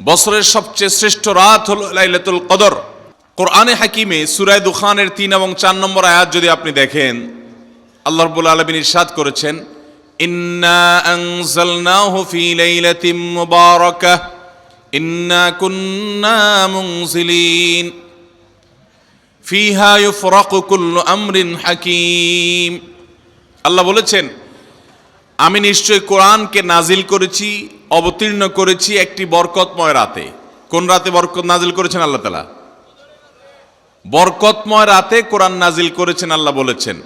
বছরের সবচেয়ে শ্রেষ্ঠ রাত হলো লাইলাতুল কদর। কোরআনে হাকিমে সূরা দুখানের 3 এবং 4 নম্বর আয়াত যদি আপনি দেখেন, আল্লাহ রাব্বুল আলামিন ইরশাদ করেছেন, ইন্না আনজালনাহু ফি লাইলাতিন মুবারাকাহ ইন্না কুন্না মুনজিলিন ফিহা ইউফরাকু কুল্লু আমরিন হাকিম। আল্লাহ বলেছেন, আমি নিশ্চয় কোরআনকে নাজিল করেছি, অবতীর্ণ করেছি একটি বরকতময় রাতে। কোন রাতে বরকত নাজিল করেছেন আল্লাহ তাআলা? বরকতময় রাতে কোরআন নাজিল করেছেন আল্লাহ বলেছেন।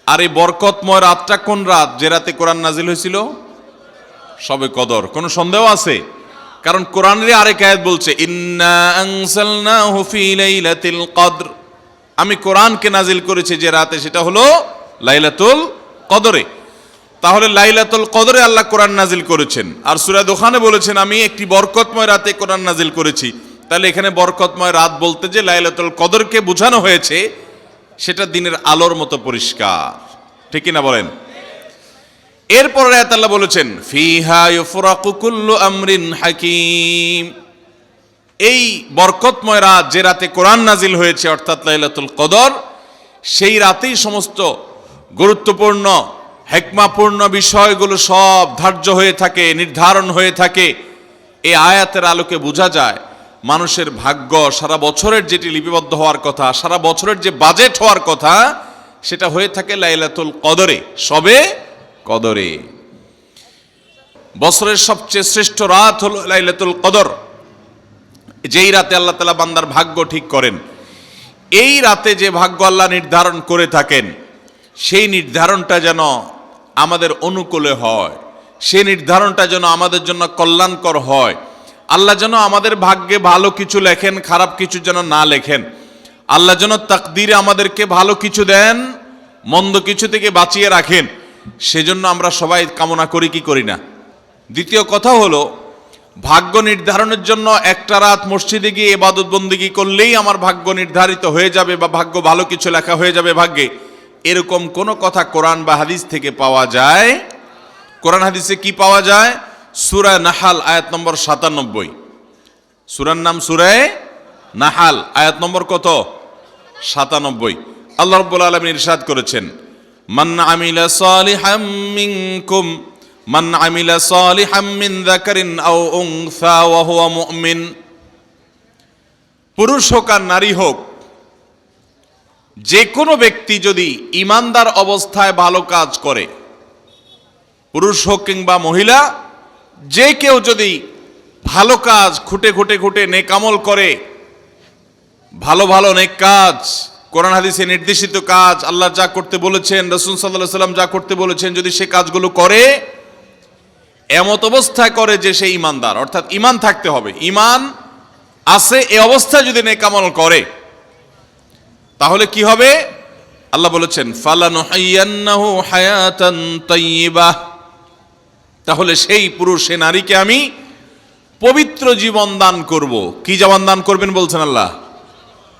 আর এই বরকতময় রাতটা কোন রাত যে রাতে কোরআন নাজিল হয়েছিল? শবে কদর। কোনো সন্দেহ আছে? কারণ কোরআনের আরেক আয়াত বলছে, ইন্না আনজালনাহু ফি লাইলাতিল কদর, আমি কোরআনকে নাজিল করেছি যে রাতে, সেটা হলো লাইলাতুল কদরে। তাহলে লাইলাতুল কদরে আল্লাহ কোরআন নাজিল করেছেন। আর সূরা দুখানে বলেছেন, আমি একটি বরকতময় রাতে কোরআন নাজিল করেছি। তাহলে এখানে বরকতময় রাত বলতে যে লাইলাতুল কদরকে বোঝানো হয়েছে, সেটা দিনের আলোর মতো পরিষ্কার। ঠিক কিনা বলেন? এরপরে আয়াত আল্লাহ বলেছেন, ফিহা ইউফরাকু কুল্লু আমরিন হাকিম, এই বরকতময় রাত যে রাতে কোরআন নাজিল হয়েছে অর্থাৎ লাইলাতুল কদর, সেই রাতেই সমস্ত গুরুত্বপূর্ণ হিকমাপূর্ণ বিষয়গুলো সব ধার্য হয়ে থাকে, নির্ধারণ হয়ে থাকে। এই আয়াতের আলোকে বোঝা যায় মানুষের ভাগ্য সারা বছরের যেটি লিপিবদ্ধ হওয়ার কথা, সারা বছরের যে বাজেট হওয়ার কথা, সেটা হয়ে থাকে লাইলাতুল কদরে, শবে কদরে। বছরের সবচেয়ে শ্রেষ্ঠ রাত হলো লাইলাতুল কদর, যেই রাতে আল্লাহ তাআলা বান্দার ভাগ্য ঠিক করেন। এই রাতে যে ভাগ্য আল্লাহ নির্ধারণ করে থাকেন, সেই নির্ধারণটা যেন আমাদের অনুকূলে হয়, সেই নির্ধারণটা যেন আমাদের জন্য কল্যাণকর হয়। আল্লাহ যেন আমাদের ভাগ্যে ভালো কিছু লেখেন, খারাপ কিছু যেন না লেখেন। আল্লাহ যেন তাকদীরে আমাদেরকে ভালো কিছু দেন, মন্দ কিছু থেকে বাঁচিয়ে রাখেন। সেজন্য আমরা সবাই কামনা করি কি করি না? দ্বিতীয় কথা হলো, ভাগ্য নির্ধারণের জন্য একটা রাত মসজিদে গিয়ে ইবাদত বন্দেগী করলেই আমার ভাগ্য নির্ধারিত হয়ে যাবে বা ভাগ্য ভালো কিছু লেখা হয়ে যাবে ভাগ্যে, এরকম কোনো কথা কোরআন বা হাদিস থেকে পাওয়া যায়? কোরআন হাদিসে কি পাওয়া যায়? সূরা নাহাল আয়াত নম্বর 97। সূরার নাম সূরা নাহাল, আয়াত নম্বর কত? 97। আল্লাহ রাব্বুল আলামিন ইরশাদ করেছেন, মান আমিলা সালিহাম মিনকুম মান আমিলা সালিহাম মিন যাকারিন আও উনসা ওয়া হুয়া মুমিন। পুরুষ হোক আর নারী হোক, যে কোনো ব্যক্তি যদি ঈমানদার অবস্থায় ভালো কাজ করে, পুরুষ হোক কিংবা মহিলা, যে কেউ যদি ভালো কাজ খুঁটে খুঁটে খুঁটে নেক আমল করে, ভালো ভালো নেক কাজ, কোরআন হাদিসে নির্দেশিত কাজ, আল্লাহ যা করতে বলেছেন, রাসূল সাল্লাল্লাহু আলাইহি ওয়াসাল্লাম যা করতে বলেছেন, যদি সে কাজগুলো করে, এমত অবস্থায় করে যে সে ঈমানদার, অর্থাৎ ঈমান থাকতে হবে, ঈমান আছে এই অবস্থায় যদি নেক আমল করে, তাহলে কি হবে? আল্লাহ বলেছেন, ফালানুহাইয়ান্নাহু হায়াতান তাইয়্যিবাহ, তাহলে সেই পুরুষ সে নারীকে আমি পবিত্র জীবন দান করব। কি জীবন দান করবেন বলছেন আল্লাহ?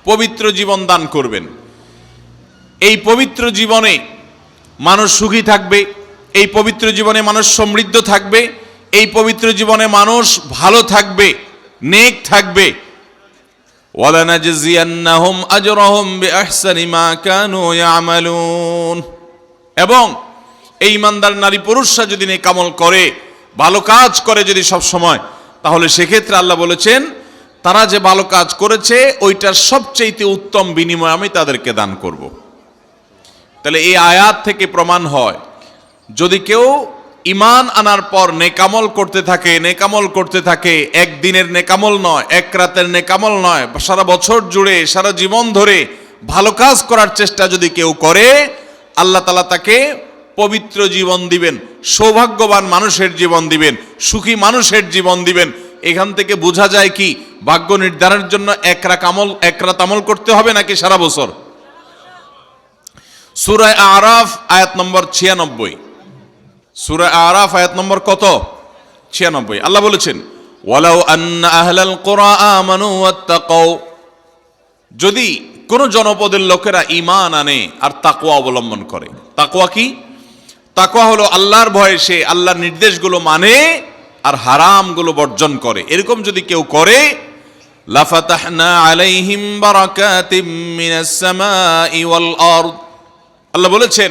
পবিত্র জীবন দান করবেন। এই পবিত্র জীবনে মানুষ সুখী থাকবে, এই পবিত্র জীবনে মানুষ সমৃদ্ধ থাকবে, এই পবিত্র জীবনে মানুষ ভালো থাকবে, নেক থাকবে। ওয়ালানাজজিয়ান্নাহুম আজরাহুম বিআহসানি মা কানু ইয়ামালুন, এবং এই ইমানদার নারী পুরুষরা যদি নেক আমল করে, ভালো কাজ করে যদি সব সময়, তাহলে সেক্ষেত্রে আল্লাহ বলেছেন তারা যে ভালো কাজ করেছে ওইটার সবচেয়ে উত্তম বিনিময় আমি তাদেরকে দান করব। তাহলে এই আয়াত থেকে প্রমাণ হয়, যদি কেউ ঈমান আনার পর নেকামল করতে থাকে, নেকামল করতে থাকে, একদিনের নেকামল নয়, এক রাতের নেকামল নয়, সারা বছর জুড়ে সারা জীবন ধরে ভালো কাজ করার চেষ্টা যদি কেউ করে, আল্লাহ তাআলা তাকে পবিত্র জীবন দিবেন, সৌভাগ্যবান মানুষের জীবন দিবেন, সুখী মানুষের জীবন দিবেন। এখান থেকে বোঝা যায় কি, ভাগ্য নির্ধারণের জন্য এক রাত আমল করতে হবে নাকি সারা বছর? সূরা আরাফ আয়াত নম্বর 96। সূরা আরাফ আয়াত নম্বর কত? 96। আল্লাহ বলেছেন, ওয়ালাউ আন্না আহলাল কুরা আমানু ওয়াত্তাকাউ, যদি কোন জনপদের লোকেরা ঈমান আনে আর তাকওয়া অবলম্বন করে। তাকওয়া কি? তাকওয়া হলো আল্লাহর ভয়ে সে আল্লাহর নির্দেশগুলো মানে আর হারামগুলো বর্জন করে, এরকম যদি কেউ করে, লাফাতাহনা আলাইহিম বারাকাতিম মিনাস সামাই ওয়াল আরদ, আল্লাহ বলেছেন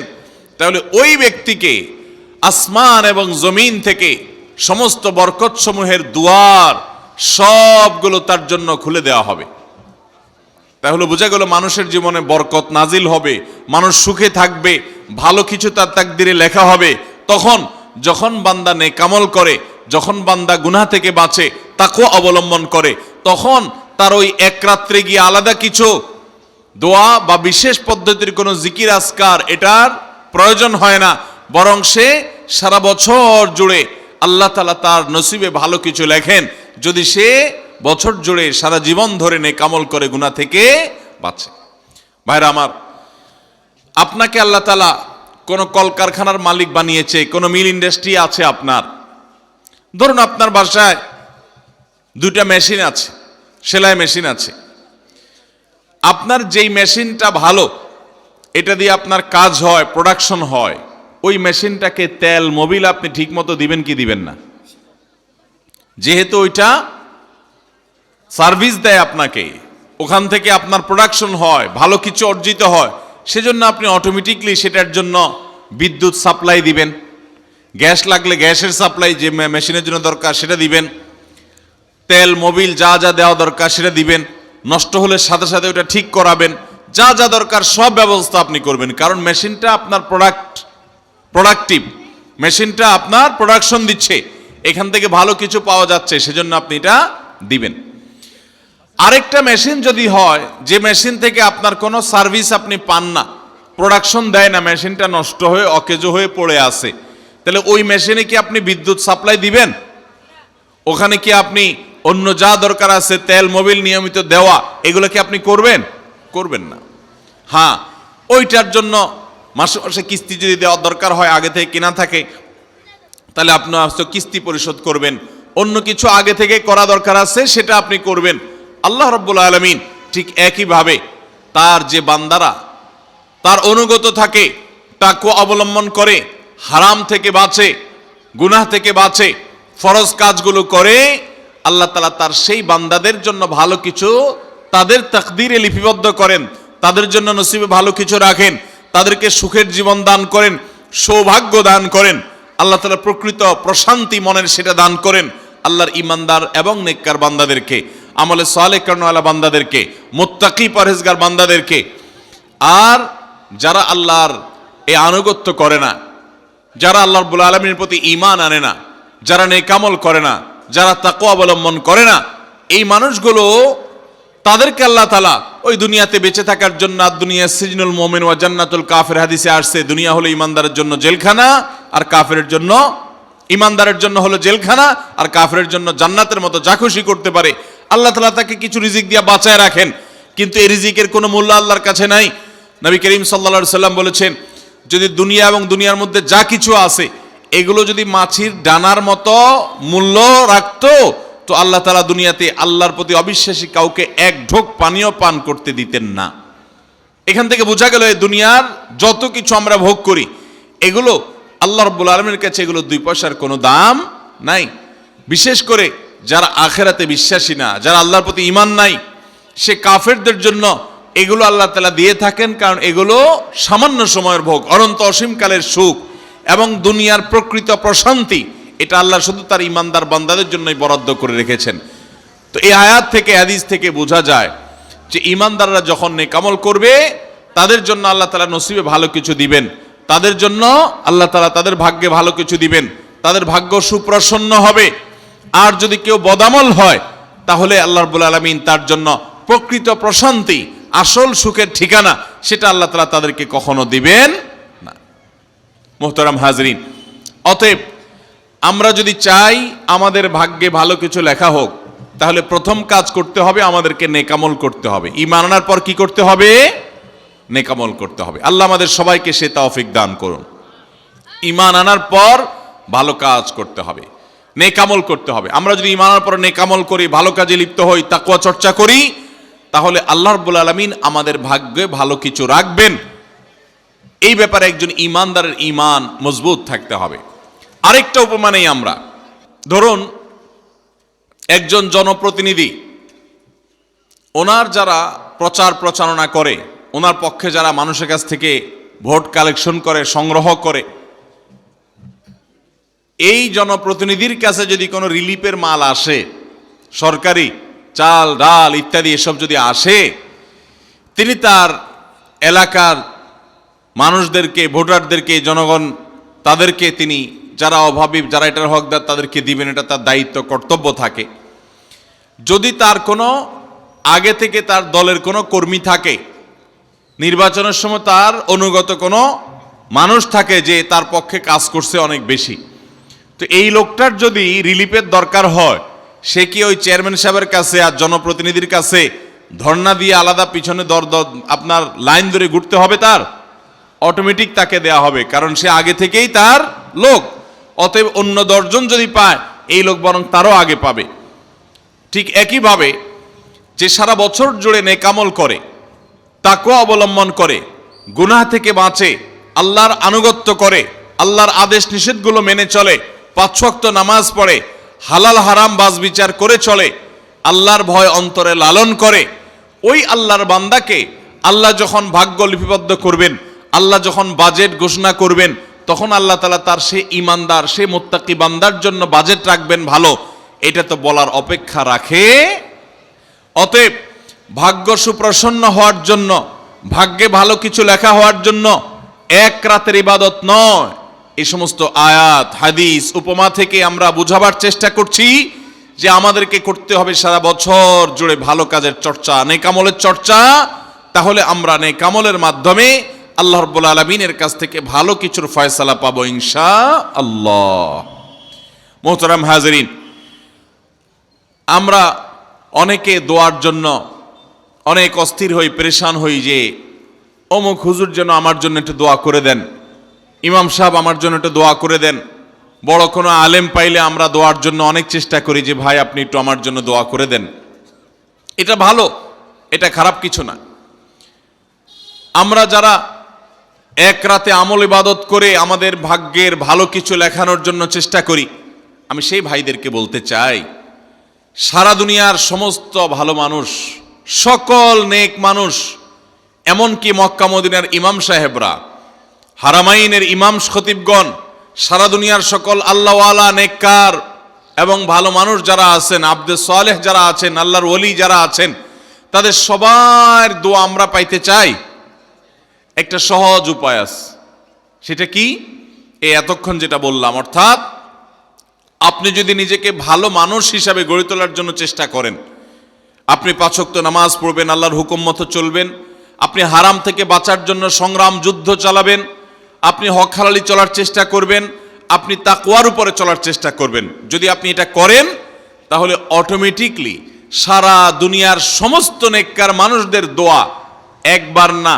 তাহলে ওই ব্যক্তিকে আসমান এবং জমিন থেকে সমস্ত বরকত সমূহের দুয়ার সবগুলো তার জন্য খুলে দেওয়া হবে। তাহলে বোঝা গেল মানুষের জীবনে বরকত নাজিল হবে, মানুষ সুখে থাকবে, ভালো কিছু তার তাকদিরে লেখা হবে তখন, যখন বান্দা নেকামল করে, যখন বান্দা গুনাহ থেকে বাঁচে, তাকওয়া অবলম্বন করে, তখন তার ওই এক রাত্রে গিয়ে আলাদা কিছু দোয়া বা বিশেষ পদ্ধতির কোনো জিকির আজকার এটার প্রয়োজন হয় না, বরং সে সারা বছর জুড়ে আল্লাহ তাআলা তার নসিবে ভালো কিছু লেখেন যদি সে বছর জুড়ে সারা জীবন ধরে নেকামল করে গুনাহ থেকে বাঁচে। ভাইরা আমার, আপনাকে আল্লাহ তাআলা কোনো কলকারখানার মালিক বানিয়েছে, কোনো মিল ইন্ডাস্ট্রি আছে আপনার, ধরুন আপনার বাসায় 2টা মেশিন আছে, সেলাই মেশিন আছে, আপনার যেই মেশিনটা ভালো, এটা দিয়ে আপনার কাজ হয়, প্রোডাকশন হয়, ওই মেশিনটাকে তেল মোবিল আপনি ঠিক মতো দিবেন কি দিবেন না? যেহেতু ওইটা সার্ভিস দেয় আপনাকে, ওখান থেকে আপনার প্রোডাকশন হয়, ভালো কিছু অর্জিত হয়, সেজন্য আপনি অটোমেটিকলি সেটার জন্য বিদ্যুৎ সাপ্লাই দিবেন, গ্যাস লাগলে গ্যাসের সাপ্লাই যে মেশিনের জন্য দরকার সেটা দিবেন, তেল মোবিল যা যা দেওয়া দরকার সেটা দিবেন, নষ্ট হলে সাথে সাথে ওটা ঠিক করাবেন, যা যা দরকার সব ব্যবস্থা আপনি করবেন, কারণ মেশিনটা আপনার প্রোডাক্টিভ, মেশিনটা আপনার প্রোডাকশন দিচ্ছে, এখান থেকে ভালো কিছু পাওয়া যাচ্ছে, সেজন্য আপনি এটা দিবেন। আরেকটা মেশিন যদি হয় যে মেশিন থেকে আপনার কোনো সার্ভিস আপনি পান না, প্রোডাকশন দেয় না, মেশিনটা নষ্ট হয়ে অকেজো হয়ে পড়ে আছে, তাহলে ওই মেশিনে কি আপনি বিদ্যুৎ সাপ্লাই দিবেন? ওখানে কি আপনি অন্য যা দরকার আছে তেল মোবিল নিয়মিত দেওয়া, এগুলো কি আপনি করবেন? করবেন না। হ্যাঁ, ওইটার জন্য মাসে মাসে কিস্তি যদি দেওয়ার দরকার হয়, আগে থেকে কেনা থাকে, তাহলে আপনি কিস্তি পরিশোধ করবেন, অন্য কিছু আগে থেকে করা দরকার আছে সেটা আপনি করবেন। আল্লাহ রাব্বুল আলামিন ঠিক একইভাবে তার যে বান্দারা তার অনুগত থাকে, তাকওয়া অবলম্বন করে, হারাম থেকে বাঁচে, গুনাহ থেকে বাঁচে, ফরজ কাজগুলো করে, আল্লাহ তাআলা তার সেই বান্দাদের জন্য ভালো কিছু তাদের তাকদীরে লিপিবদ্ধ করেন, তাদের জন্য নসিবে ভালো কিছু রাখেন, তাদেরকে সুখের জীবন দান করেন, সৌভাগ্য দান করেন, আল্লাহ তাআলা প্রকৃত প্রশান্তি মনের সেটা দান করেন আল্লাহর ঈমানদার এবং নেককার বান্দাদেরকে, আমলে সালেহ কর্মওয়ালা বান্দাদেরকে, মুত্তাকি পরহেজগার বান্দাদেরকে। আর যারা আল্লাহর এই আনুগত্য করে না, যারা আল্লাহ রাব্বুল আলামিনের প্রতি ঈমান আনে না, যারা নেকামল করে না, যারা তাকওয়া অবলম্বন করে না, এই মানুষগুলো তাদেরকে আল্লাহ তাআলা ওই দুনিয়াতে বেঁচে থাকার জন্য, দুনিয়া সিজনুল মুমিন ওয়া জান্নাতুল কাফির হাদিসে আসছে, দুনিয়া হলো ইমানদারের জন্য জেলখানা, আর কাফিরের জন্য, ইমানদারের জন্য হলো জেলখানা, আর কাফিরের জন্য জান্নাতের মতো যা খুশি করতে পারে। আল্লাহ তাআলা তাকে কিছু রিজিক দিয়ে বাঁচায় রাখেন, কিন্তু এই রিজিকের কোনো মূল্য আল্লাহর কাছে নাই। নবী করিম সাল্লাল্লাহু আলাইহি সাল্লাম বলেছেন, যদি দুনিয়া এবং দুনিয়ার মধ্যে যা কিছু আছে এগুলো যদি মাছির ডানার মতো মূল্য রাখতো, তো আল্লাহ তাআলা দুনিয়াতে আল্লাহর প্রতি অবিশ্বাসী কাউকে এক ঢোক পানিও পান করতে দিতেন না। এখান থেকে বোঝা গেল এই দুনিয়ার যত কিছু আমরা ভোগ করি এগুলো আল্লাহ রাব্বুল আলামিনের কাছে এগুলো 2 পয়সার কোনো দাম নাই। বিশেষ করে যারা আখিরাতে বিশ্বাসী না, যারা আল্লাহর প্রতি ঈমান নাই, সে কাফেরদের জন্য এগুলো আল্লাহ তাআলা দিয়ে থাকেন, কারণ এগুলো সামান্য সময়ের ভোগ, অনন্ত অসীমকালের সুখ এবং দুনিয়ার প্রকৃত প্রশান্তি, এটা আল্লাহ শুধু তার ঈমানদার বান্দাদের জন্যই বরাদ্দ করে রেখেছেন। তো এই আয়াত থেকে, হাদিস থেকে বোঝা যায় যে ঈমানদাররা যখন নেকামল করবে তাদের জন্য আল্লাহ তাআলা নসিবে ভালো কিছু দিবেন, তাদের জন্য আল্লাহ তাআলা তাদের ভাগ্যে ভালো কিছু দিবেন, তাদের ভাগ্য সুপ্রসন্ন হবে। আর যদি কেউ বদামল হয় তাহলে আল্লাহ রাব্বুল আলামিন তার জন্য প্রকৃত প্রশান্তি, আসল সুখের ঠিকানা, সেটা আল্লাহ তাআলা তাদেরকে কখনো দিবেন না। মুহতারাম হাজরিন, অতএব আমরা যদি চাই আমাদের ভাগ্যে ভালো কিছু লেখা হোক, তাহলে প্রথম কাজ করতে হবে, আমাদেরকে নেকামল করতে হবে। ঈমান আনার পর কি করতে হবে? নেকামল করতে হবে। আল্লাহ আমাদের সবাইকে সে তৌফিক দান করুন। ঈমান আনার পর ভালো কাজ করতে হবে, নেকামল করতে হবে। আমরা যদি ঈমান আনার পর নেকামল করি, ভালো কাজে লিপ্ত হই, তাকওয়া চর্চা করি, তাহলে আল্লাহ রাব্বুল আলামিন আমাদের ভাগ্যে ভালো কিছু রাখবেন। এই ব্যাপারে একজন ঈমানদারের ঈমান মজবুত থাকতে হবে। আরেকটা উপমা নেই আমরা, ধরুন একজন জনপ্রতিনিধি, ওনার যারা প্রচার প্রচারণা করে, ওনার পক্ষে যারা মানুষের কাছ থেকে ভোট কালেকশন করে, সংগ্রহ করে, এই জনপ্রতিনিধির কাছে যদি কোনো রিলিফের মাল আসে, সরকারি চাল ডাল ইত্যাদি এসব যদি আসে, তিনি তার এলাকার মানুষদেরকে, ভোটারদেরকে, জনগণ তাদেরকে তিনি, যারা অভাবী, যারা এটার হকদার, তাদেরকে দিবেন। এটা তার দায়িত্ব, কর্তব্য থাকে। যদি তার কোনো আগে থেকে তার দলের কোনো কর্মী থাকে, নির্বাচনের সময় তার অনুগত কোনো মানুষ থাকে যে তার পক্ষে কাজ করছে অনেক বেশি, তো এই লোকটার যদি রিলিফের দরকার হয়, সে কি ওই চেয়ারম্যান সাহেবের কাছে আর জনপ্রতিনিধির কাছে ধর্ণা দিয়ে আলাদা পিছনে আপনার লাইন ধরে ঘুরতে হবে? তার অটোমেটিক তাকে দেয়া হবে, কারণ সে আগে থেকেই তার লোক। অতএব অন্য 10 জন যদি পায়, এই লোক বরং তারও আগে পাবে। ঠিক একইভাবে যে সারা বছর জুড়ে নেকামল করে, তাকওয়া অবলম্বন করে, গুনাহ থেকে বাঁচে, আল্লাহর আনুগত্য করে, আল্লাহর আদেশ নিষেধগুলো মেনে চলে, 5 ওয়াক্ত নামাজ পড়ে, হালাল হারাম বাজ বিচার করে চলে, আল্লাহর ভয় অন্তরে লালন করে, ওই আল্লাহর বান্দাকে আল্লাহ যখন ভাগ্য লিপিবদ্ধ করবেন, আল্লাহ যখন বাজেট ঘোষণা করবেন, তখন আল্লাহ তাআলা তার সে ইমানদার, সে মুত্তাকি বান্দার জন্য বাজেট রাখবেন ভালো, এটা তো বলার অপেক্ষা রাখে। অতএব ভাগ্য সুপ্রসন্ন হওয়ার জন্য, ভাগ্যে ভালো কিছু লেখা হওয়ার জন্য এক রাতের ইবাদত নয়। এই সমস্ত আয়াত, হাদিস, উপমা থেকে আমরা বুঝাবার চেষ্টা করছি যে আমাদেরকে করতে হবে সারা বছর জুড়ে ভালো কাজের চর্চা, নেকামলের চর্চা। তাহলে আমরা নেকামলের মাধ্যমে আল্লাহ রাব্বুল আলামিনের কাছ থেকে ভালো কিছুর ফয়সালা পাবো ইনশাআল্লাহ। মুহতারাম হাজিরিন, আমরা অনেকে দোয়ার জন্য অনেক অস্থির হই, পেরেশান হই যে অমুক হুজুর যেন আমার জন্য একটু দোয়া করে দেন, ইমাম সাহেব আমার জন্য একটু দোয়া করে দেন। বড় কোনো আলেম পাইলে আমরা দোয়ার জন্য অনেক চেষ্টা করি যে ভাই আপনি একটু আমার জন্য দোয়া করে দেন। এটা ভালো, এটা খারাপ কিছু না। আমরা যারা এক রাতে আমল ইবাদত করে আমাদের ভাগ্যের ভালো কিছু লেখানোর জন্য চেষ্টা করি, আমি সেই ভাইদেরকে বলতে চাই, সারা দুনিয়ার সমস্ত ভালো মানুষ, সকল নেক মানুষ, এমনকি মক্কা মদিনার ইমাম সাহেবরা, হারামাইনের ইমাম খতিবগণ, সারা দুনিয়ার সকল আল্লাহওয়ালা, নেককার এবং ভালো মানুষ যারা আছেন, আব্দে সালেহ যারা আছেন, আল্লাহর ওলি যারা আছেন, তাদের সবার দোয়া আমরা পাইতে চাই। একটা সহজ উপায় আছে, সেটা কি? এই এতক্ষণ যেটা বললাম, অর্থাৎ আপনি যদি নিজেকে ভালো মানুষ হিসাবে গড়ে তোলার জন্য চেষ্টা করেন, আপনি 5 ওয়াক্ত নামাজ পড়বেন, আল্লাহর হুকুম মতো চলবেন, আপনি হারাম থেকে বাঁচার জন্য সংগ্রাম যুদ্ধ চালাবেন, আপনি হক হালালি চলার চেষ্টা করবেন, আপনি তাকওয়ার উপরে চলার চেষ্টা করবেন। যদি আপনি এটা করেন, তাহলে অটোমেটিকলি সারা দুনিয়ার সমস্ত নেককার মানুষদের দোয়া একবার না,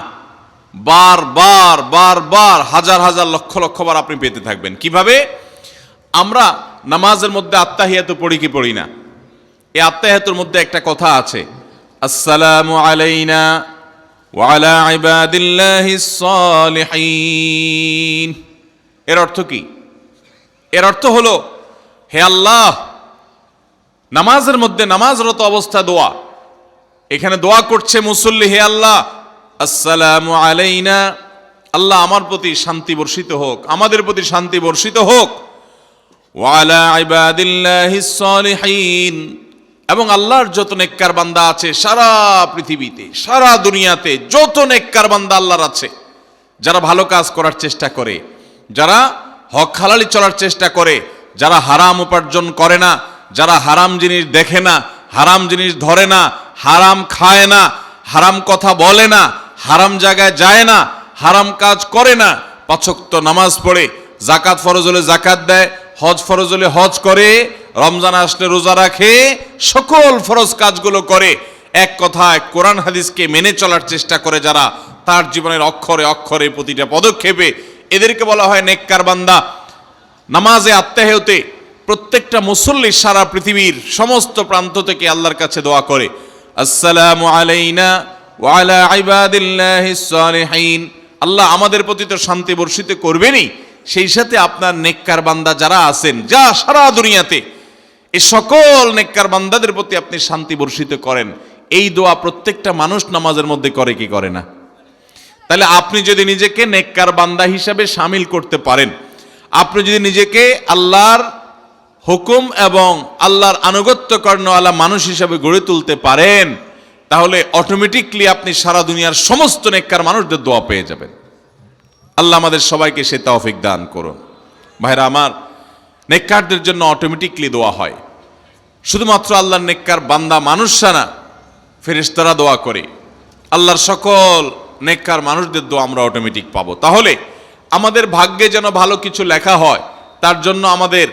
বারবার বারবার, হাজার হাজার লক্ষ লক্ষ বার আপনি পেতে থাকবেন। কিভাবে? আমরা নামাজের মধ্যে আত্তাহিয়াতু পড়ি কি পড়ি না? এই আত্তাহিয়াতুর মধ্যে একটা কথা আছে, আসসালামু আলাইনা ওয়া আলা ইবাদিল্লাহিস সালিহিন। এর অর্থ কি? এর অর্থ হলো, হে আল্লাহ, নামাজের মধ্যে নামাজরত অবস্থা দোয়া, এখানে দোয়া করছে মুসল্লি, হে আল্লাহ, আসসালামু আলাইনা, আল্লাহ আমার প্রতি শান্তি বর্ষিত হোক, আমাদের প্রতি শান্তি বর্ষিত হোক, ওয়া আলা ইবাদিল্লাহিস সালিহিন, এবং আল্লাহর যত নেককার বান্দা আছে সারা পৃথিবীতে, সারা দুনিয়াতে যত নেককার বান্দা আল্লাহর আছে, যারা ভালো কাজ করার চেষ্টা করে, যারা হক হালালি চলার চেষ্টা করে, যারা হারাম উপার্জন করে না, যারা হারাম জিনিস দেখে না, হারাম জিনিস ধরে না, হারাম খায় না, হারাম কথা বলে না, হারাম জায়গায় যায় না, হারাম কাজ করে না, 5 ওয়াক্ত নামাজ পড়ে, যাকাত ফরজ হলে যাকাত দেয়, হজ ফরজ হলে হজ করে, রমজান আসলে রোজা রাখে, সকল ফরজ কাজগুলো করে, এক কথায় কোরআন হাদিসকে মেনে চলার চেষ্টা করে যারা, তার জীবনের অক্ষরে অক্ষরে প্রতিটা পদক্ষেপে, এদেরকে বলা হয় নেককার বান্দা। নামাজে আত্তাহিয়াতে প্রত্যেকটা মুসল্লি সারা পৃথিবীর সমস্ত প্রান্ত থেকে আল্লাহর কাছে দোয়া করে, আসসালামু আলাইনা ওয়া আলা ইবাদিল্লাহিস সালিহিন, আল্লাহ আমাদের প্রতি তো শান্তি বর্ষিত করবেনই, সেই সাথে আপনার নেককার বান্দা যারা আছেন, যা সারা দুনিয়াতে এই সকল নেককার বান্দাদের প্রতি আপনি শান্তি বর্ষিত করেন। এই দোয়া প্রত্যেকটা মানুষ নামাজের মধ্যে করে কি করে না? তাহলে আপনি যদি নিজেকে নেককার বান্দা হিসাবে শামিল করতে পারেন, আপনি যদি নিজেকে আল্লাহর হুকুম এবং আল্লাহর আনুগত্য কর্ণওয়ালা মানুষ হিসাবে গড়ে তুলতে পারেন, তাহলে অটোমেটিকলি আপনি সারা দুনিয়ার সমস্ত নেককার মানুষদের দোয়া পেয়ে যাবেন। আল্লাহ আমাদের সবাইকে সে তৌফিক দান করুন। ভাইরা আমার, নেককারদের জন্য অটোমেটিকলি দোয়া হয়। শুধুমাত্র আল্লাহর নেককার বান্দা মানুষরা না, ফেরেশতারা দোয়া করে। আল্লাহর সকল নেককার মানুষদের দোয়া আমরা অটোমেটিক পাবো। তাহলে আমাদের ভাগ্যে যেন ভালো কিছু লেখা হয়, তার জন্য আমাদের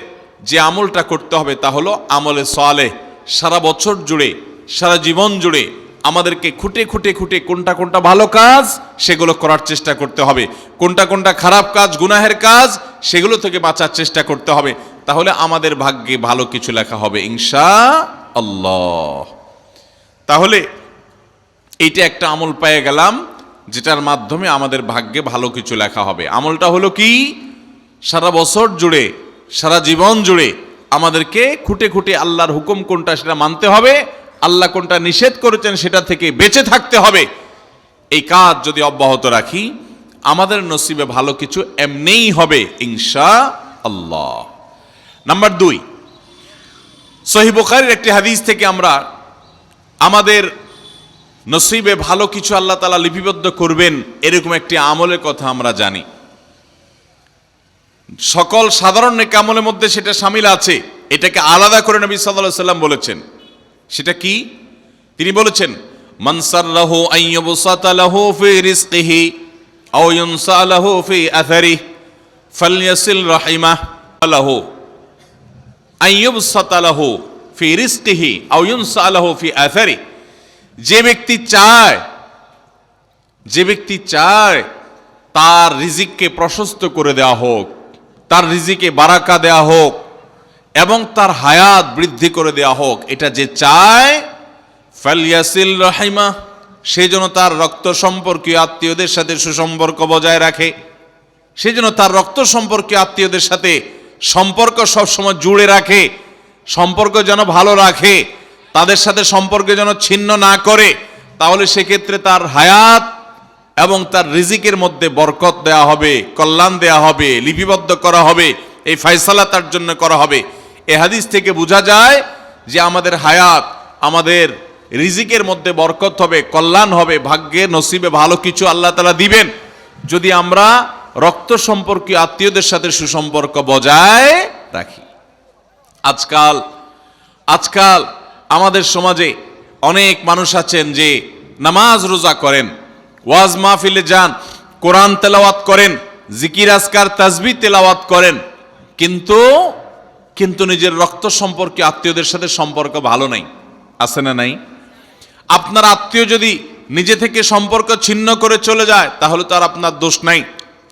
যে আমলটা করতে হবে তা হলো আমলে সালেহ। সারা বছর জুড়ে, সারা জীবন জুড়ে আমাদেরকে খুঁটে খুঁটে খুঁটে কোনটা কোনটা ভালো কাজ সেগুলো করার চেষ্টা করতে হবে, কোনটা কোনটা খারাপ কাজ, গুনাহের কাজ, সেগুলো থেকে বাঁচার চেষ্টা করতে হবে। তাহলে আমাদের ভাগ্যে ভালো কিছু লেখা হবে ইনশাআল্লাহ। তাহলে এইটা একটা আমল পেয়ে গেলাম, যেটার মাধ্যমে আমাদের ভাগ্যে ভালো কিছু লেখা হবে। আমলটা হলো কি? সারা বছর জুড়ে, সারা জীবন জুড়ে আমাদেরকে খুঁটে খুঁটে আল্লাহর হুকুম কোনটা সেটা মানতে হবে, আল্লাহ কোনটা নিষেধ করেছেন সেটা থেকে বেঁচে থাকতে হবে। এই কাজ যদি অব্যাহত রাখি, আমাদের নসিবে ভালো কিছু এমনিই হবে ইনশাআল্লাহ। নাম্বার 2, সহিহ বুখারীর একটি হাদিস থেকে আমরা আমাদের নসিবে ভালো কিছু আল্লাহ তাআলা লিপিবদ্ধ করবেন এরকম একটি আমলের কথা আমরা জানি। সকল সাধারণ নেক আমলের মধ্যে সেটা শামিল আছে, এটাকে আলাদা করে নবী সাল্লাল্লাহু আলাইহি সাল্লাম বলেছেন। সেটা কি? তিনি বলেছেন, মান সাররাহু আন ইউবসাতা লাহু ফি রিজকিহি আও ইউনসা লাহু ফি আথারিহি ফালইয়াসিল রাহিমাহ লাহু আন ইউবসাতা লাহু ফি রিজকিহি আও ইউনসা লাহু ফি আথারিহি। যে ব্যক্তি চায় তার রিজিককে প্রশস্ত করে দেওয়া হোক, তার রিজিকে বারাকা দেওয়া হোক এবং তার হায়াত বৃদ্ধি করে দেওয়া হোক, এটা যে চায়, ফালইয়াসিল রাহিমা, সে যেন তার রক্ত সম্পর্কীয় আত্মীয়দের সাথে সুসম্পর্ক বজায় রাখে, সে যেন তার রক্ত সম্পর্কীয় আত্মীয়দের সাথে সম্পর্ক সবসময় জুড়ে রাখে, সম্পর্ক যেন ভালো রাখে, তাদের সাথে সম্পর্ক যেন ছিন্ন না করে। তাহলে সেক্ষেত্রে তার হায়াত এবং তার রিজিকের মধ্যে বরকত দেয়া হবে, কল্যাণ দেয়া হবে, লিপিবদ্ধ করা হবে, এই ফয়সালা তার জন্য করা হবে। এই হাদিস থেকে বোঝা যায় যে আমাদের হায়াত, আমাদের রিজিকের মধ্যে বরকত হবে, কল্যাণ হবে, ভাগ্যে নসিবে ভালো কিছু আল্লাহ তাআলা দিবেন যদি আমরা রক্ত সম্পর্কীয় আত্মীয়দের সাথে সুসম্পর্ক বজায় রাখি। আজকাল আমাদের সমাজে অনেক মানুষ আছেন যে নামাজ রোজা করেন, ওয়াজ মাহফিলে যান, কোরআন তেলাওয়াত করেন, জিকির আজকার তাসবিহ তেলাওয়াত করেন, কিন্তু নিজের রক্ত সম্পর্কে আত্মীয়দের সাথে সম্পর্ক ভালো নাই। আছে না নাই? আপনার আত্মীয় যদি নিজে থেকে সম্পর্ক ছিন্ন করে চলে যায় তাহলে তো আর আপনার দোষ নাই,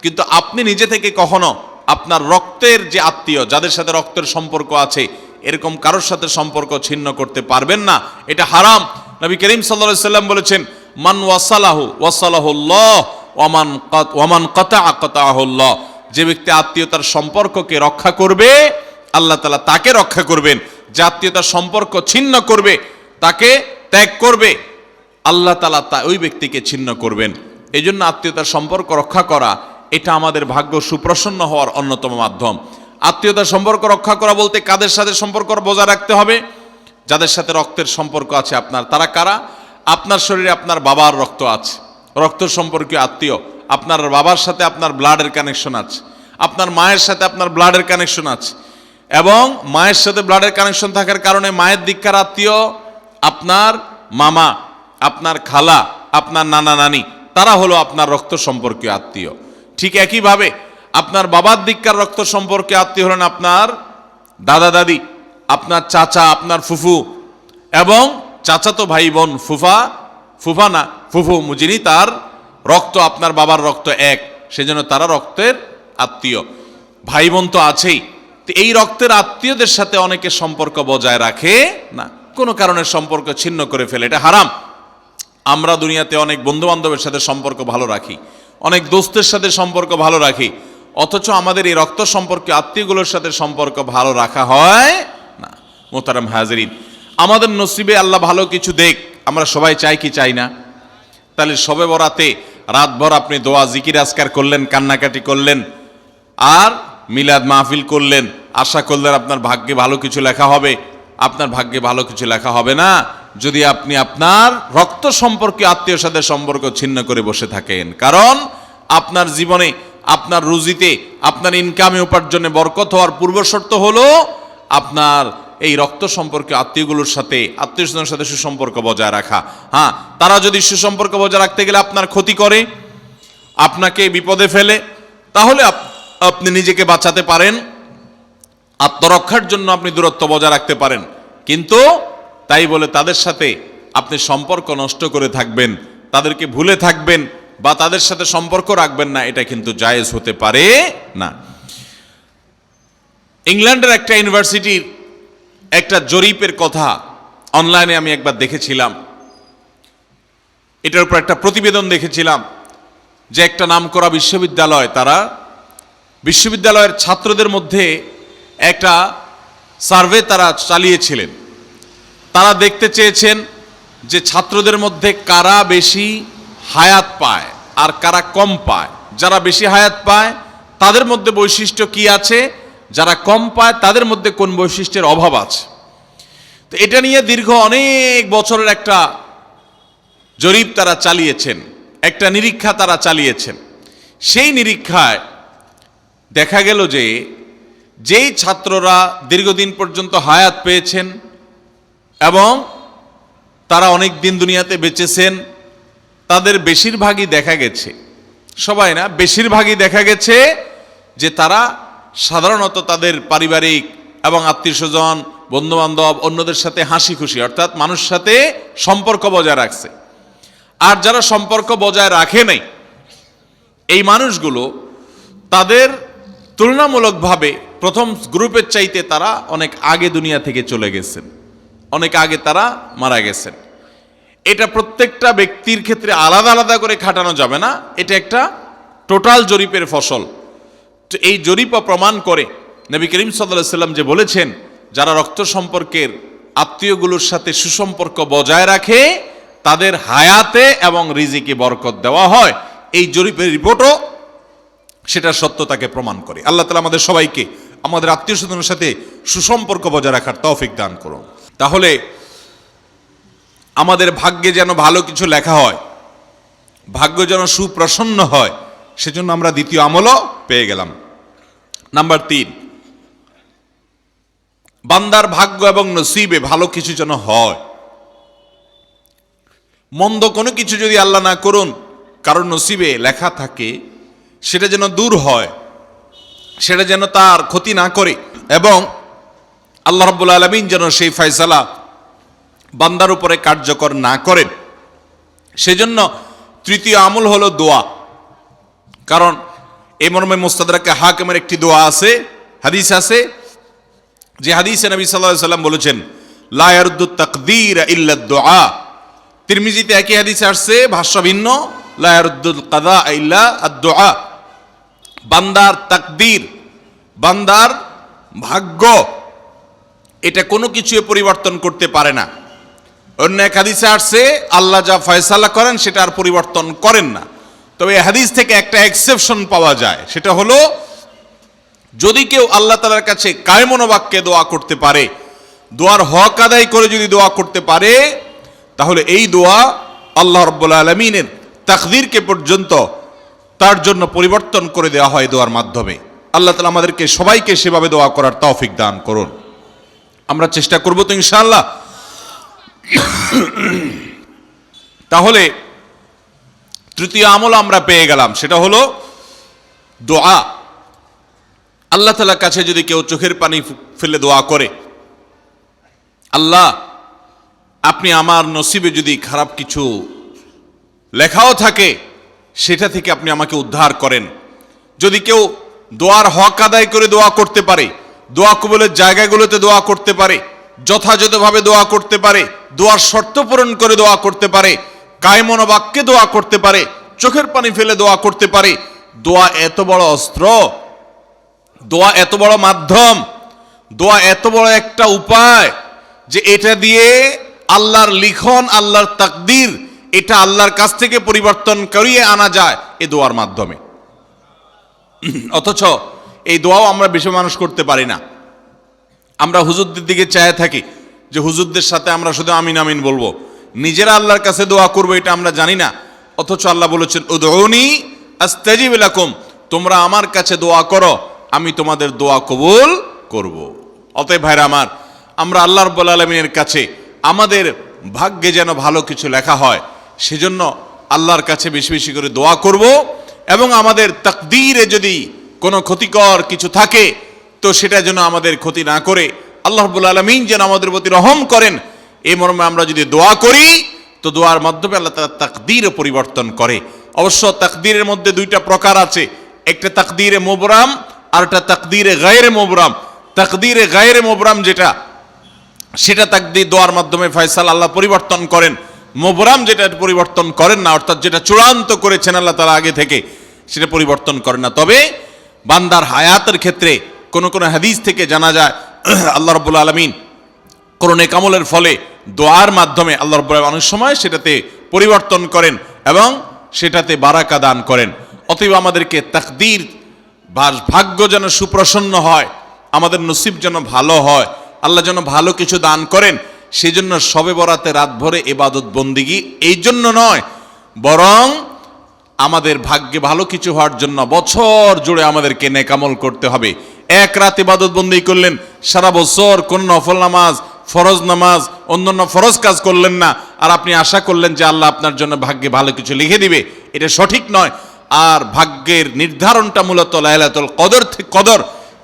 কিন্তু আপনি নিজে থেকে কখনো আপনার রক্তের যে আত্মীয়, যাদের সাথে রক্তের সম্পর্ক আছে, এরকম কারোর সাথে সম্পর্ক ছিন্ন করতে পারবেন না, এটা হারাম। নবী করিম সাল্লাল্লাহু আলাইহি সাল্লাম বলেছেন, মান ওয়াসালাহুল্লাহ ওয়ামান কাতাআহুল্লাহ। যে ব্যক্তি আত্মীয়তার সম্পর্ককে রক্ষা করবে, আল্লাহ তাআলা তাকে রক্ষা করবেন। যে আত্মীয়তার সম্পর্ক ছিন্ন করবে, তাকে ত্যাগ করবে, আল্লাহ তাআলা ওই ব্যক্তিকে ছিন্ন করবেন। এই জন্য আত্মীয়তার সম্পর্ক রক্ষা করা এটা আমাদের ভাগ্য সুপ্রসন্ন হওয়ার অন্যতম মাধ্যম। আত্মীয়তার সম্পর্ক রক্ষা করা বলতে কাদের সাথে সম্পর্ক বজায় রাখতে হবে? যাদের সাথে রক্তের সম্পর্ক আছে আপনার। তারা কারা? আপনার শরীরে আপনার বাবার রক্ত আছে, রক্ত সম্পর্কীয় আত্মীয়। আপনার বাবার সাথে আপনার ব্লাডের কানেকশন আছে, আপনার মায়ের সাথে আপনার ব্লাডের কানেকশন আছে, এবং মায়ের সাথে ব্লাডের কানেকশন থাকার কারণে মায়ের দিককার আত্মীয় আপনার মামা, আপনার খালা, আপনার নানা নানি, তারা হলো আপনার রক্ত সম্পর্কীয় আত্মীয়। ঠিক একইভাবে আপনার বাবার দিককার রক্ত সম্পর্কে আত্মীয় হলেন আপনার দাদা দাদি, আপনার চাচা, আপনার ফুফু, এবং চাচাতো ভাই বোন, ফুফা না ফুফু, যিনি তার রক্ত আপনার বাবার রক্ত এক, সেজন্য তারা রক্তের আত্মীয়। ভাই বোন তো আছেই। তো এই রক্তের আত্মীয়দের সাথে অনেকে সম্পর্ক বজায় রাখে না, কোনো কারণে সম্পর্ক ছিন্ন করে ফেলে, এটা হারাম। আমরা দুনিয়াতে অনেক বন্ধু বান্ধবের সাথে সম্পর্ক ভালো রাখি, অনেক দোস্তের সাথে সম্পর্ক ভালো রাখি, অথচ আমাদের এই রক্ত সম্পর্কে আত্মীয়গুলোর সাথে সম্পর্ক ভালো রাখা হয় না। মোহতারাম হাজিরিন, আমাদের নসিবে আল্লাহ ভালো কিছু দেখ, আমরা সবাই চাই কি চাই না? তাহলে শবে বরাতে রাতভর আপনি দোয়া জিকির আজকার করলেন, কান্নাকাটি করলেন, আর মিলাদ মাহফিল করলেন, আশা করলেন আপনার ভাগ্যে ভালো কিছু লেখা হবে। আপনার ভাগ্যে ভালো কিছু লেখা হবে না যদি আপনি আপনার রক্ত সম্পর্কে, আত্মীয় সাথে সম্পর্ক ছিন্ন করে বসে থাকেন। কারণ আপনার জীবনে, আপনার রুজিতে, আপনার ইনকামে, উপার্জনে বরকত হওয়ার পূর্ব শর্ত হলো আপনার এই রক্ত সম্পর্কে, আত্মীয়গুলোর সাথে, আত্মীয় স্বজনের সাথে সুসম্পর্ক বজায় রাখা। হ্যাঁ, তারা যদি সুসম্পর্ক বজায় রাখতে গেলে আপনার ক্ষতি করে, আপনাকে বিপদে ফেলে, তাহলে আপনি নিজেকে বাঁচাতে পারেন, আত্মরক্ষার জন্য আপনি দূরত্ব বজায় রাখতে পারেন। কিন্তু তাই বলে তাদের সাথে আপনি সম্পর্ক নষ্ট করে থাকবেন, তাদেরকে ভুলে থাকবেন বা তাদের সাথে সম্পর্ক রাখবেন না, এটা কিন্তু জায়েজ হতে পারে না। ইংল্যান্ডের একটা ইউনিভার্সিটির একটা জরিপের কথা অনলাইনে আমি একবার দেখেছিলাম। এটার উপর একটা প্রতিবেদন দেখেছিলাম যে একটা নামকরা বিশ্ববিদ্যালয়, তারা বিশ্ববিদ্যালয়ের ছাত্রদের মধ্যে একটা সার্ভে তারা চালিয়েছিলেন। তারা দেখতে চেয়েছেন যে ছাত্রদের মধ্যে কারা বেশি হায়াত পায় আর কারা কম পায়। যারা বেশি হায়াত পায় তাদের মধ্যে বৈশিষ্ট্য কি আছে, যারা কম পায় তাদের মধ্যে কোন বৈশিষ্ট্যের অভাব আছে। তো এটা নিয়ে দীর্ঘ অনেক বছরের একটা জরিপ তারা চালিয়েছেন, একটা নিরীক্ষা তারা চালিয়েছেন। সেই নিরীক্ষায় দেখা গেল যে যেই ছাত্ররা দীর্ঘদিন পর্যন্ত হায়াত পেয়েছেন এবং তারা অনেক দিন দুনিয়াতে বেঁচেছেন, তাদের বেশিরভাগই দেখা গেছে, সবাই না, বেশিরভাগই দেখা গেছে যে তারা সাধারণত তাদের পারিবারিক এবং আত্মীয় স্বজন, বন্ধুবান্ধব, অন্যদের সাথে হাসি খুশি, অর্থাৎ মানুষের সাথে সম্পর্ক বজায় রাখছে। আর যারা সম্পর্ক বজায় রাখে নাই, এই মানুষগুলো তাদের তুলনামূলকভাবে প্রথম গ্রুপের চাইতে তারা অনেক আগে দুনিয়া থেকে চলে গেছেন, অনেক আগে তারা মারা গেছেন। এটা প্রত্যেকটা ব্যক্তির ক্ষেত্রে আলাদা আলাদা করে খাটানো যাবে না, এটা একটা টোটাল জরিপের ফসল। তো এই জরিপও প্রমাণ করে নবী করিম সাল্লাল্লাহু আলাইহি সাল্লাম যে বলেছেন, যারা রক্ত সম্পর্কের আত্মীয়গুলোর সাথে সুসম্পর্ক বজায় রাখে তাদের হায়াতে এবং রিজিকে বরকত দেওয়া হয়। এই জরিপের রিপোর্টও সেটা সত্যতাকে প্রমাণ করে। আল্লাহ তাআলা আমাদের সবাইকে আমাদের আত্মীয় স্বজনের সাথে সুসম্পর্ক বজায় রাখার তৌফিক দান করুন। তাহলে আমাদের ভাগ্যে যেন ভালো কিছু লেখা হয়, ভাগ্য যেন সুপ্রসন্ন হয়, সেজন্য আমরা দ্বিতীয় আমলও পেয়ে গেলাম। নাম্বার 3, বান্দার ভাগ্য এবং নসিবে ভালো কিছু যেন হয়। মন্দ কোনো কিছু যদি আল্লাহ না করুন কারণ নসিবে লেখা থাকে, সেটা যেন দূর হয়, সেটা যেন তার ক্ষতি না করে, এবং আল্লাহ রাব্বুল আলামিন যেন সেই ফয়সালা বান্দার উপরে কার্যকর না করেন। সেজন্য তৃতীয় আমল হলো দোয়া। কারণ এই মর্মে মুস্তাদরাকে হাকিমের একটি দোয়া আছে, হাদিস আছে, যে হাদিসে নবী সাল্লাল্লাহু আলাইহি ওয়াসাল্লাম বলেছেন, লা ইয়ারুদ্দু তাকদীর ইল্লা দুআ। তিরমিজিতে একই হাদিস আসছে, ভাষ্য ভিন্ন, লা ইয়ারুদ্দুল কাদা ইল্লা আদ-দুআ। বান্দার তাকদীর, বান্দার ভাগ্য, এটা কোনো কিছু পরিবর্তন করতে পারে না। অন্য এক হাদিসে আসছে, আল্লাহ যা ফয়সালা করেন সেটা আর পরিবর্তন করেন না। তবে এই হাদিস থেকে একটা এক্সেপশন পাওয়া যায়, সেটা হলো যদি কেউ আল্লাহ তাআলার কাছে কায়মনোবাক্যে দোয়া করতে পারে, দোয়ার হক আদায় করে যদি দোয়া করতে পারে, তাহলে এই দোয়া আল্লাহ রাব্বুল আলামিনের তাকদীরকে পর্যন্ত তার জন্য পরিবর্তন করে দেওয়া হয় দোয়ার মাধ্যমে। আল্লাহ তাআলা আমাদেরকে সবাইকে সেভাবে দোয়া করার তৌফিক দান করুন। আমরা চেষ্টা করব তো ইনশাআল্লাহ। তাহলে তৃতীয় আমল আমরা পেয়ে গেলাম, সেটা হলো দোয়া। আল্লাহ তাআলার কাছে যদি কেউ চোখের পানি ফেলে দোয়া করে, আল্লাহ আপনি আমার নসিবে যদি খারাপ কিছু লেখাও থাকে সেটা থেকে আপনি আমাকে উদ্ধার করেন। যদি কেউ দোয়ার হক আদায় করে দোয়া করতে পারে, দোয়া কবুলের জায়গাগুলোতে দোয়া করতে পারে, যথাযথভাবে দোয়া করতে পারে, দোয়ার শর্ত পূরণ করে দোয়া করতে পারে, কায়মনোবাক্যে দোয়া করতে পারে, চোখের পানি ফেলে দোয়া করতে পারে, দোয়া এত বড় অস্ত্র, দোয়া এত বড় মাধ্যম, দোয়া এত বড় একটা উপায় যে এটা দিয়ে আল্লাহর লিখন, আল্লাহর তাকদীর, এটা আল্লাহর কাছ থেকে পরিবর্তন করিয়ে আনা যায় এই দোয়ার মাধ্যমে। অথচ এই দোয়াও আমরা বেশি মানুষ করতে পারি না। আমরা হুজুরদের দিকে চেয়ে থাকি যে হুজুরদের সাথে আমরা শুধু আমিন আমিন বলবো, নিজেরা আল্লাহর কাছে দোয়া করবো এটা আমরা জানি না। অথচ আল্লাহ বলেছেন উদউনি আস্তাজিব লাকুম, তোমরা আমার কাছে দোয়া করো, আমি তোমাদের দোয়া কবুল করব। অতএব ভাইরা আমার, আমরা আল্লাহ রাব্বুল আলামিনের কাছে আমাদের ভাগ্যে যেন ভালো কিছু লেখা হয়, সেজন্য আল্লাহর কাছে বেশি বেশি করে দোয়া করব। এবং আমাদের তাকদীরে যদি কোনো ক্ষতিকর কিছু থাকে তো সেটা যেন আমাদের ক্ষতি না করে আল্লাহ রাব্বুল আলামিন যেন আমাদের প্রতি রহম করেন, এই মর্মে আমরা যদি দোয়া করি তো দোয়ার মাধ্যমে আল্লাহ তাআলা তাকদীরও পরিবর্তন করে। অবশ্য তাকদীরের মধ্যে দুইটা প্রকার আছে, একটা তাকদীরে মুবরাম আর একটা তাকদীরে গায়রে মুবরাম। তাকদীরে গায়রে মুবরাম যেটা, সেটা তাকদীর দোয়ার মাধ্যমে ফয়সালা আল্লাহ পরিবর্তন করেন। মুবরাম যেটা পরিবর্তন করেন না, অর্থাৎ যেটা চূড়ান্ত করেছেন আল্লাহ তাআলা আগে থেকে, সেটা পরিবর্তন করেন না। তবে বান্দার হায়াতের ক্ষেত্রে কোন কোন হাদিস থেকে জানা যায় আল্লাহ রাব্বুল আলামিন কোন নেক আমলের ফলে দোয়ার মাধ্যমে আল্লাহ রাব্বুল আলামিন অনেক সময় সেটাতে পরিবর্তন করেন এবং সেটাতে বারাকা দান করেন। অতএব আমাদেরকে তাকদীর, ভাগ্য যেন সুপ্রসন্ন হয়, আমাদের নসিব যেন ভালো হয়, আল্লাহ যেন ভালো কিছু দান করেন, সেজন্য শবে বরাতে রাত ভরে ইবাদত বন্দিগি এই জন্য নয়, বরং আমাদের ভাগ্যে ভালো কিছু হওয়ার জন্য বছর জুড়ে আমাদেরকে নেক আমল করতে হবে। এক রাত ইবাদত বন্দি করলেন, সারা বছর কোন নফল নামাজ, ফরজ নামাজ, অন্যান্য ফরজ কাজ করলেন না, আর আপনি আশা করলেন যে আল্লাহ আপনার জন্য ভাগ্যে ভালো কিছু লিখে দিবে, এটা সঠিক নয়। আর ভাগ্যের নির্ধারণটা মূলত লাইলাতুল কদর,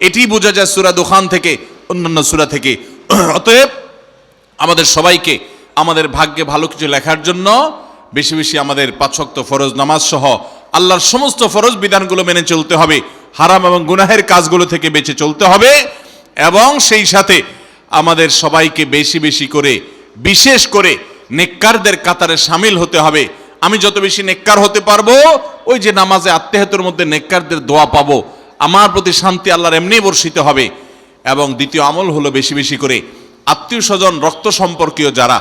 এটি বোঝা যায় সূরা দুখান থেকে, অন্যান্য সূরা থেকে। অতএব আমাদের সবাইকে আমাদের ভাগ্যে ভালো কিছু লেখার জন্য বেশি বেশি আমাদের 5 ওয়াক্ত ফরজ নামাজ সহ আল্লাহর সমস্ত ফরজ বিধানগুলো মেনে চলতে হবে, হারাম এবং গুনাহের কাজগুলো থেকে বেঁচে চলতে হবে, এবং সেই সাথে আমাদের সবাইকে বেশি বেশি করে, বিশেষ করে নেককারদের কাতারে শামিল হতে হবে। আমি যত বেশি নেককার হতে পারবো, ওই যে নামাজে আত্তেহাতুর মধ্যে নেককারদের দোয়া পাবো, আমার প্রতি শান্তি আল্লাহর এমনি বর্ষিত হবে। এবং দ্বিতীয় আমল হলো বেশি বেশি করে আত্মীয় স্বজন, রক্ত সম্পর্কীয় যারা,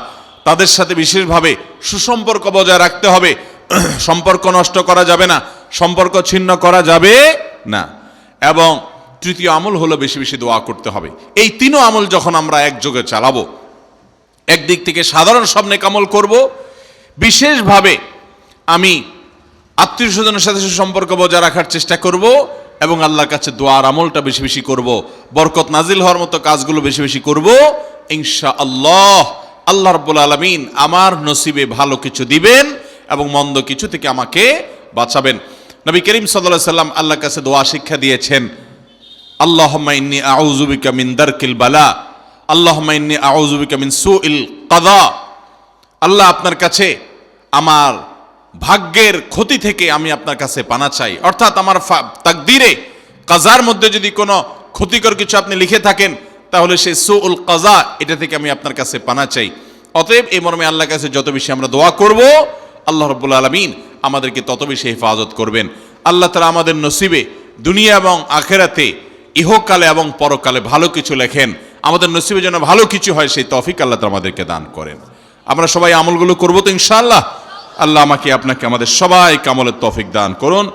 তাদের সাথে বিশেষভাবে সুসম্পর্ক বজায় রাখতে হবে। সম্পর্ক নষ্ট করা যাবে না, সম্পর্ক ছিন্ন করা যাবে না। এবং তৃতীয় আমল হলো বেশি বেশি দোয়া করতে হবে। এই তিনও আমল যখন আমরা একযোগে চালাবো, একদিক থেকে সাধারণ সব নেক আমল করব, বিশেষভাবে আমি আত্মীয় স্বজনের সাথে সুসম্পর্ক বজায় রাখার চেষ্টা করব, এবং আল্লাহর কাছে দোয়ার আমলটা বেশি বেশি করব, বরকত নাজিল হওয়ার মতো কাজগুলো বেশি বেশি করব। ইনশাআল্লাহ আল্লাহ রাব্বুল আলামিন আমার নসিবে ভালো কিছু দিবেন এবং মন্দ কিছু থেকে আমাকে বাঁচাবেন। নবী করিম সাল্লাল্লাহু আলাইহি সাল্লাম আল্লাহর কাছে দোয়া শিক্ষা দিয়েছেন, আল্লাহুম্মা ইন্নী আউযু বিকা মিন দারকিল বালা, আল্লাহুম্মা ইন্নী আউযু বিকা মিন সুইল কাদা। আল্লাহ, আপনার কাছে আমার ভাগ্যের ক্ষতি থেকে আমি আপনার কাছে পানা চাই। অর্থাৎ আমার তাকদীরে, কাজার মধ্যে যদি কোনো ক্ষতিকর কিছু আপনি লিখে থাকেন, তাহলে সেই সুউল কাজা, এটা থেকে আমি আপনার কাছে পানা চাই। অতএব এই মর্মে আল্লাহর কাছে যত বেশি আমরা দোয়া করব, আল্লাহ রাব্বুল আলামিন আমাদেরকে তত বেশি হেফাজত করবেন। আল্লাহ তাআলা আমাদের নসিবে দুনিয়া এবং আখিরাতে, ইহকালে এবং পরকালে ভালো কিছু লেখেন, আমাদের নসিবে যেন ভালো কিছু হয় সেই তৌফিক আল্লাহ তাআলা আমাদেরকে দান করেন। আমরা সবাই আমলগুলো করব তো ইনশাআল্লাহ। আল্লাহ আমাকে আপনাকে আমাদের সবাইকে আমলের তৌফিক দান করুন।